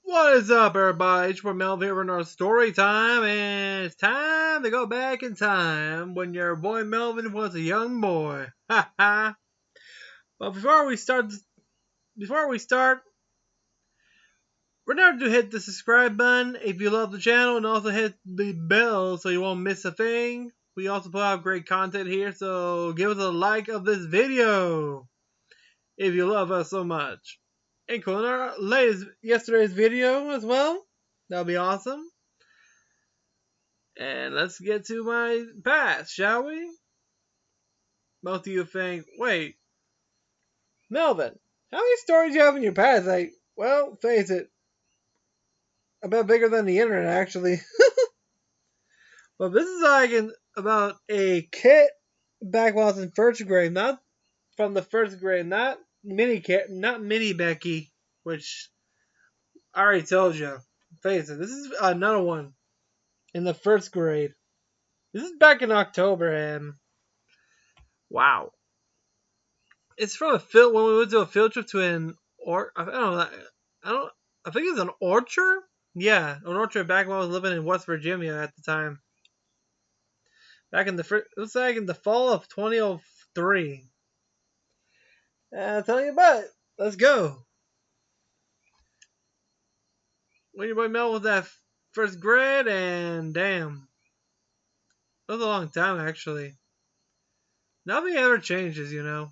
What is up, everybody? It's from Melvin here in our story time, and it's time to go back in time when your boy Melvin was a young boy. Ha ha! But before we start, remember to hit the subscribe button if you love the channel, and also hit the bell so you won't miss a thing. We also put out great content here, so give us a like of this video if you love us so much. And cool, in our yesterday's video as well. That'll be awesome. And let's get to my past, shall we? Most of you think, wait, Melvin, how many stories do you have in your past? Well, face it, a bit bigger than the internet, actually. But this is about a kid back when I was in first grade, not from the first grade, not mini Becky, which I already told you. Face it, this is another one in the first grade. This is back in October, and wow. It's from a field when we went to a field trip to I think it's an orchard. Yeah, an orchard back when I was living in West Virginia at the time. It was like in the fall of 2003. I'll tell you about it. Let's go. When your boy Mel was at first grade, and damn, it was a long time actually. Nothing ever changes, you know.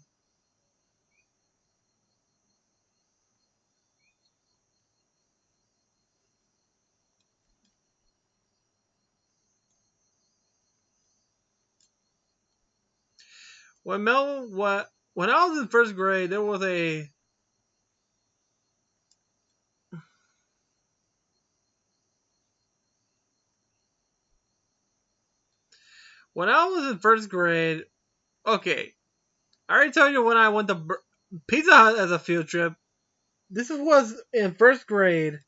When I was in first grade, there was a when I was in first grade. Okay, I already told you when I went to Pizza Hut as a field trip. This was in first grade,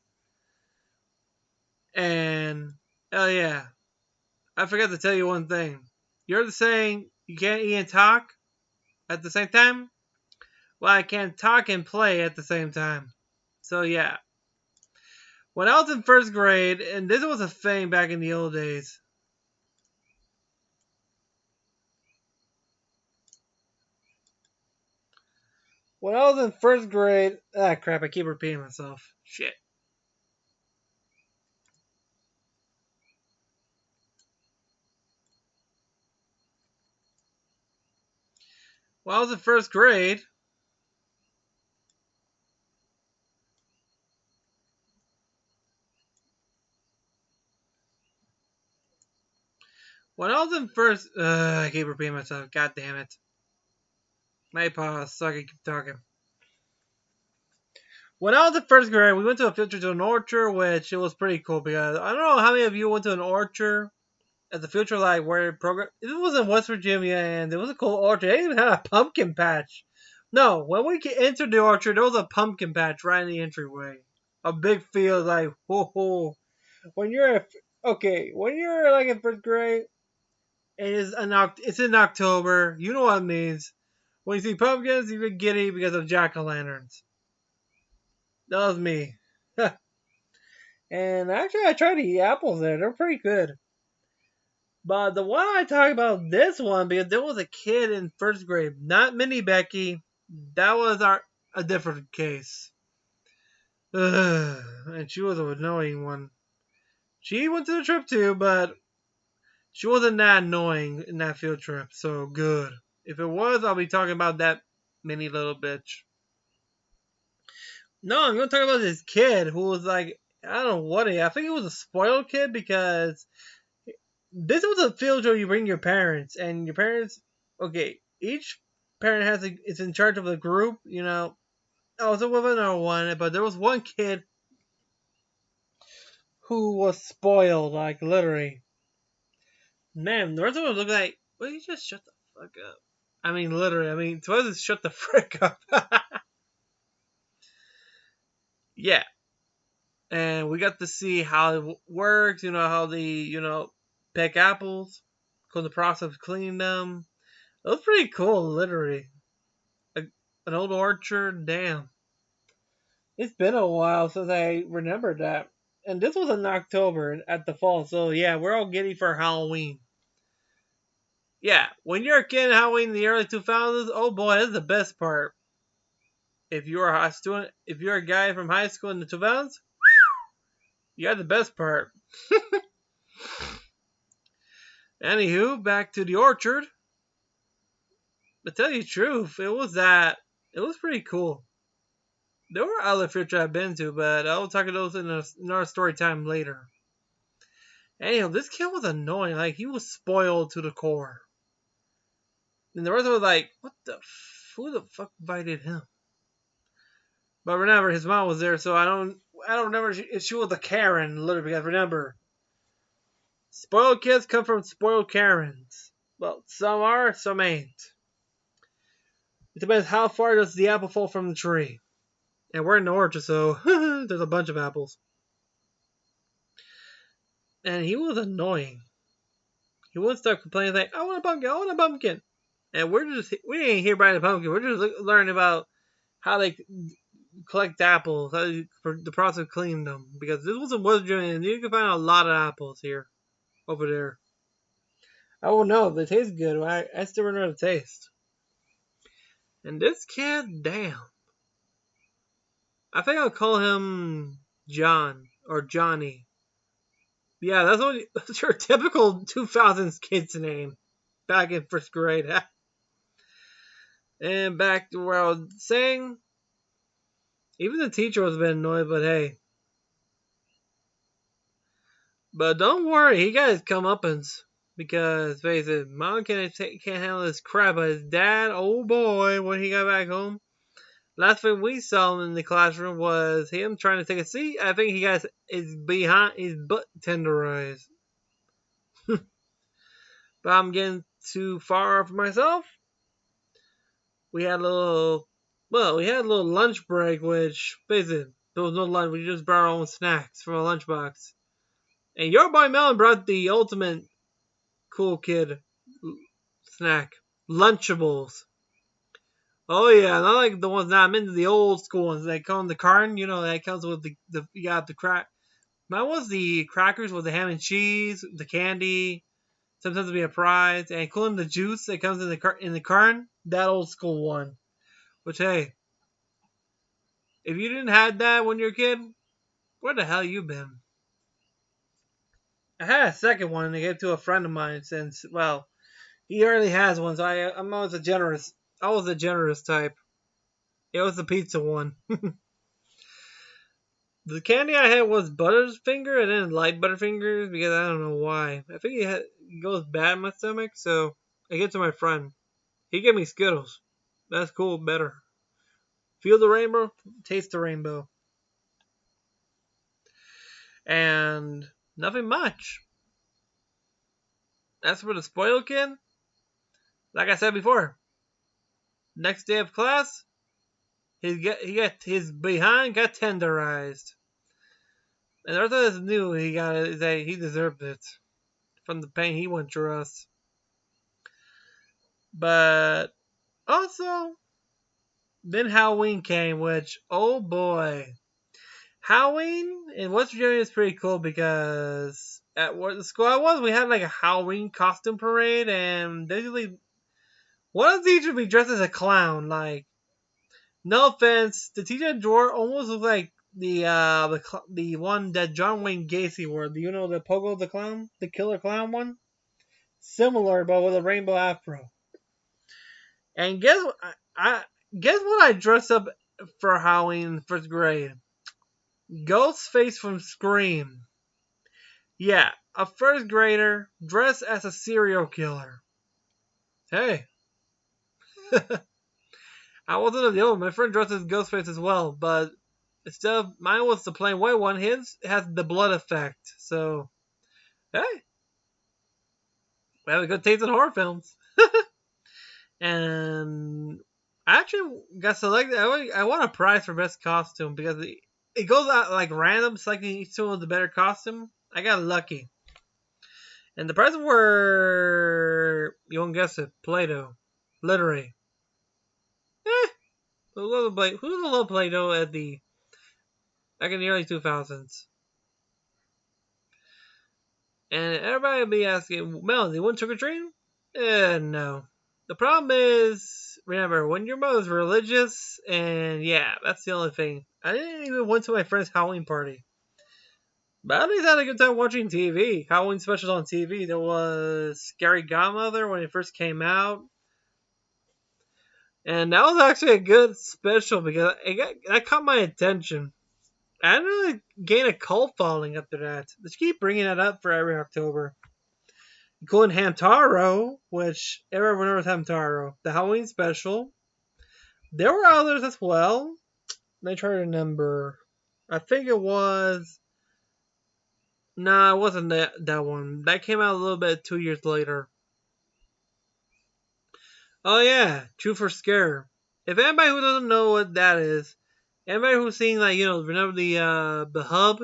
and oh yeah, I forgot to tell you one thing. You're saying you can't eat and talk at the same time? Well, I can't talk and play at the same time. So yeah, when I was in first grade, and this was a thing back in the old days. When I was in first grade, crap, I keep repeating myself. Shit. When I was in first grade, I keep repeating myself. God damn it. My pause so I can keep talking. When I was in first grade, we went to a field trip to an orchard, which it was pretty cool because I don't know how many of you went to an orchard as a field trip, like where program. This was in West Virginia, and it was a cool orchard. They even had a pumpkin patch. No, when we entered the orchard, there was a pumpkin patch right in the entryway. A big field, like ho ho. When you're when you're like in first grade, it's in October. You know what it means. When you see pumpkins, you get giddy because of jack-o'-lanterns. That was me. And actually, I tried to eat apples there. They're pretty good. But the one I talk about this one because there was a kid in first grade, not Mini Becky. That was a different case. Ugh, and she was an annoying one. She went to the trip too, but she wasn't that annoying in that field trip. So good. If it was, I'll be talking about that mini little bitch. No, I'm going to talk about this kid who was like, I don't know what I think it was a spoiled kid because this was a field trip you bring your parents, and your parents, okay, each parent is in charge of a group, you know. I was with another one, but there was one kid who was spoiled, like literally. Man, the rest of them look like, well, you just shut the fuck up. I mean, literally, I mean, to us, shut the frick up. Yeah. And we got to see how it works, you know, how they, pick apples, go the process of cleaning them. It was pretty cool, literally. An old orchard, damn. It's been a while since I remembered that. And this was in October at the fall, so yeah, we're all giddy for Halloween. Yeah, when you're a kid in Halloween in the early 2000s, oh boy, that's the best part. If you're a student, if you're a guy from high school in the 2000s, you got the best part. Anywho, back to the orchard. To tell you the truth, it was pretty cool. There were other trips I've been to, but I'll talk about those in another story time later. Anyhow, this kid was annoying. Like, he was spoiled to the core. And the rest of us was like, who the fuck invited him? But remember, his mom was there, so I don't remember if she was a Karen, literally, because remember, spoiled kids come from spoiled Karens. Well, some are, some ain't. It depends how far does the apple fall from the tree. And we're in the orchard, so there's a bunch of apples. And he was annoying. He wouldn't start complaining like, I want a pumpkin, I want a pumpkin. And we ain't here buying a pumpkin. We're just learning about how they collect apples, for the process of cleaning them. Because this was in West Virginia, and you can find a lot of apples here, over there. I don't know, they taste good. I still remember the taste. And this kid, damn. I think I'll call him John or Johnny. Yeah, that's your typical 2000s kid's name. Back in first grade. And back to where I was saying, even the teacher was a bit annoyed, but hey. But don't worry, he got his comeuppance. Because, face it, mom can't handle this crap, but his dad, oh boy, when he got back home, last thing we saw him in the classroom was him trying to take a seat. I think he got his butt tenderized. But I'm getting too far for myself. We had a little lunch break, which basically there was no lunch. We just brought our own snacks from a lunchbox. And your boy Melon brought the ultimate cool kid snack, Lunchables. Oh yeah, not like the ones now. I'm into the old school ones. They come in the carton, that comes with the you got the crack. Mine was the crackers with the ham and cheese, the candy. Sometimes it'll be a prize, and including the juice that comes in the carton. That old school one. Which hey, if you didn't have that when you were a kid, where the hell you been? I had a second one to give to a friend of mine since, well, he already has one, so I'm always a generous. I was a generous type. It was the pizza one. The candy I had was Butterfinger. I didn't like Butterfingers because I don't know why. I think it goes bad in my stomach, so I gave it to my friend. He gave me Skittles. That's cool, better. Feel the rainbow, taste the rainbow. And nothing much. As for the spoiled kid, like I said before, next day of class, he got his behind got tenderized. And the rest of us knew he deserved it from the pain he went through us. But also, then Halloween came, which, oh boy. Halloween in West Virginia is pretty cool because at the school I was, we had like a Halloween costume parade, and basically one of the teachers would be dressed as a clown. Like, no offense, the teacher at Drawer almost looked like the one that John Wayne Gacy wore. Do you know the Pogo the Clown, the Killer Clown one? Similar, but with a rainbow afro. And guess what? Guess what I dressed up for Halloween in first grade? Ghostface from Scream. Yeah, a first grader dressed as a serial killer. Hey. I wasn't the only one. My friend dressed as Ghostface as well, but instead of mine was the plain white one, his has the blood effect. So, hey. We have a good taste in horror films. And I actually got selected. I won a prize for best costume because it goes out like random, selecting each one with the better costume. I got lucky. And the prizes were, you won't guess it, Play-Doh. Literally. Who's a little Play-Doh at the back in the early 2000s. And everybody will be asking, Mel, you want trick or treating? No. The problem is, remember, when your mother's religious, and yeah, that's the only thing. I didn't even went to my friend's Halloween party. But I at least had a good time watching TV. Halloween specials on TV. There was Scary Godmother when it first came out. And that was actually a good special because that caught my attention. I didn't really gain a cult following after that. They keep bringing that up for every October. Including Hamtaro, which everyone knows Hamtaro. The Halloween special. There were others as well. Let me try to remember. I think it was. Nah, it wasn't that one. That came out a little bit 2 years later. Oh yeah, Truth or Scare. If anybody who doesn't know what that is, anybody who's seen remember the Hub?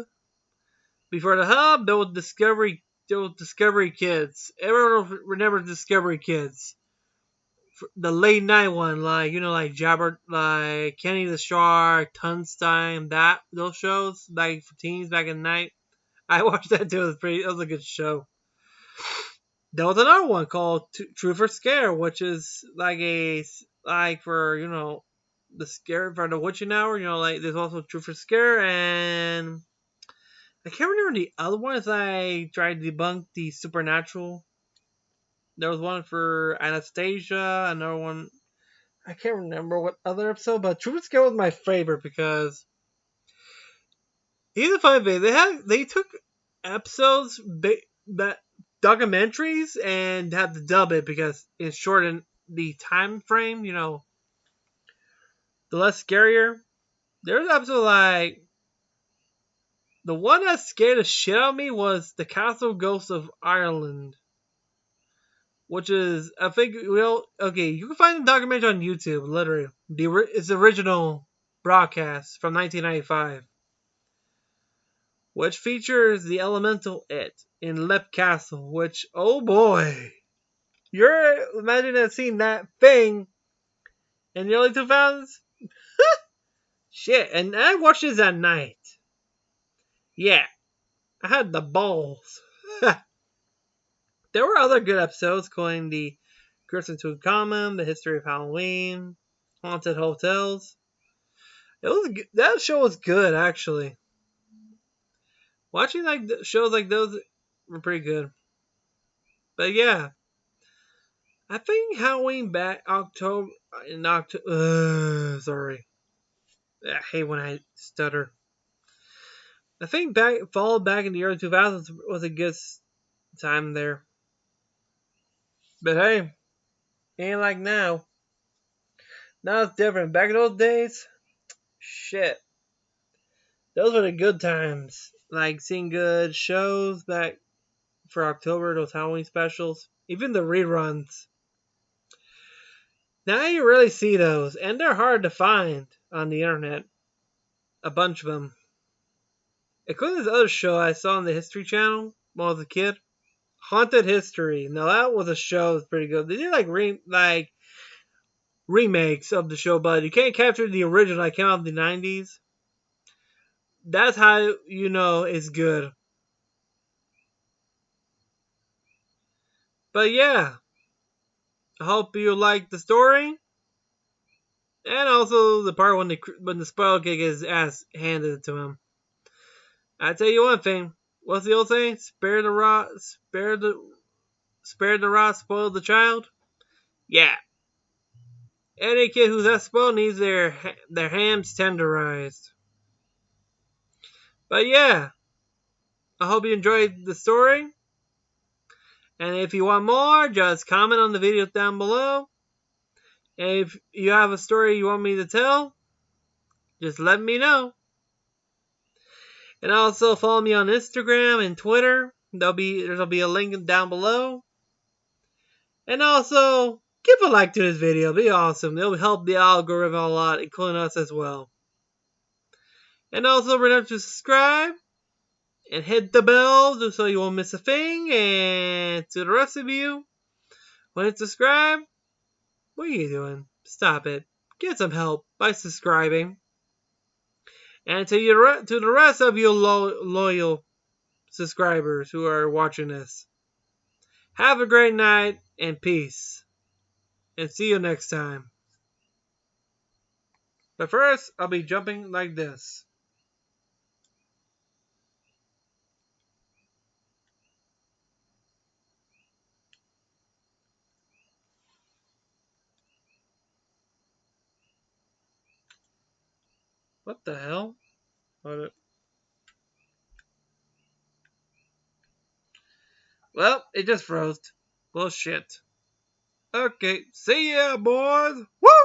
Before the Hub, there was Discovery Kids. Everyone remembers Discovery Kids. The late night one, like Jabber, like Kenny the Shark, Tunstein, those shows, like for teens back in the night. I watched that too. It was a good show. There was another one called Truth or Scare, which is like for the scare for the witching hour. Like there's also Truth or Scare, and I can't remember the other ones. I tried to debunk the supernatural. There was one for Anastasia, another one. I can't remember what other episode, but Truth or Scare was my favorite because here's the funny thing: they took episodes that documentaries and had to dub it because it shortened the time frame. The less scarier. There's episode like the one that scared the shit out of me was the Castle Ghost of Ireland, which is I think okay. You can find the documentary on YouTube. Literally, it's the original broadcast from 1995. Which features the elemental It in Lep Castle, which, oh boy, you're imagining seeing that thing in the early 2000s? Shit, and I watched this at night. Yeah, I had the balls. There were other good episodes, including the Curse of Tutankhamun, The History of Halloween, Haunted Hotels. That show was good, actually. Watching shows like those were pretty good. But yeah, I think Halloween back in October. Sorry, I hate when I stutter. I think fall back in the early 2000s was a good time there. But hey, ain't like now. Now it's different. Back in those days, shit, those were the good times. Like seeing good shows back for October, those Halloween specials, even the reruns. Now you really see those, and they're hard to find on the internet. A bunch of them. Including this other show I saw on the History Channel when I was a kid. Haunted History. Now that was a show that's pretty good. They did like remakes of the show, but you can't capture the original that came out in the 90s. That's how you know it's good. But yeah, I hope you like the story. And also the part when the spoil kick his ass handed to him. I tell you one thing. What's the old saying? Spare the rod, spoil the child. Yeah. Any kid who's that spoiled needs their hams tenderized. But yeah, I hope you enjoyed the story. And if you want more, just comment on the video down below. And if you have a story you want me to tell, just let me know. And also follow me on Instagram and Twitter. There'll be a link down below. And also give a like to this video. It'll be awesome. It'll help the algorithm a lot, including us as well. And also remember to subscribe and hit the bell just so you won't miss a thing. And to the rest of you, when it's subscribed, what are you doing? Stop it. Get some help by subscribing. And to the rest of you loyal subscribers who are watching this, have a great night and peace. And see you next time. But first, I'll be jumping like this. What the hell? Well, it just froze. Bullshit. Okay, see ya, boys. Woo!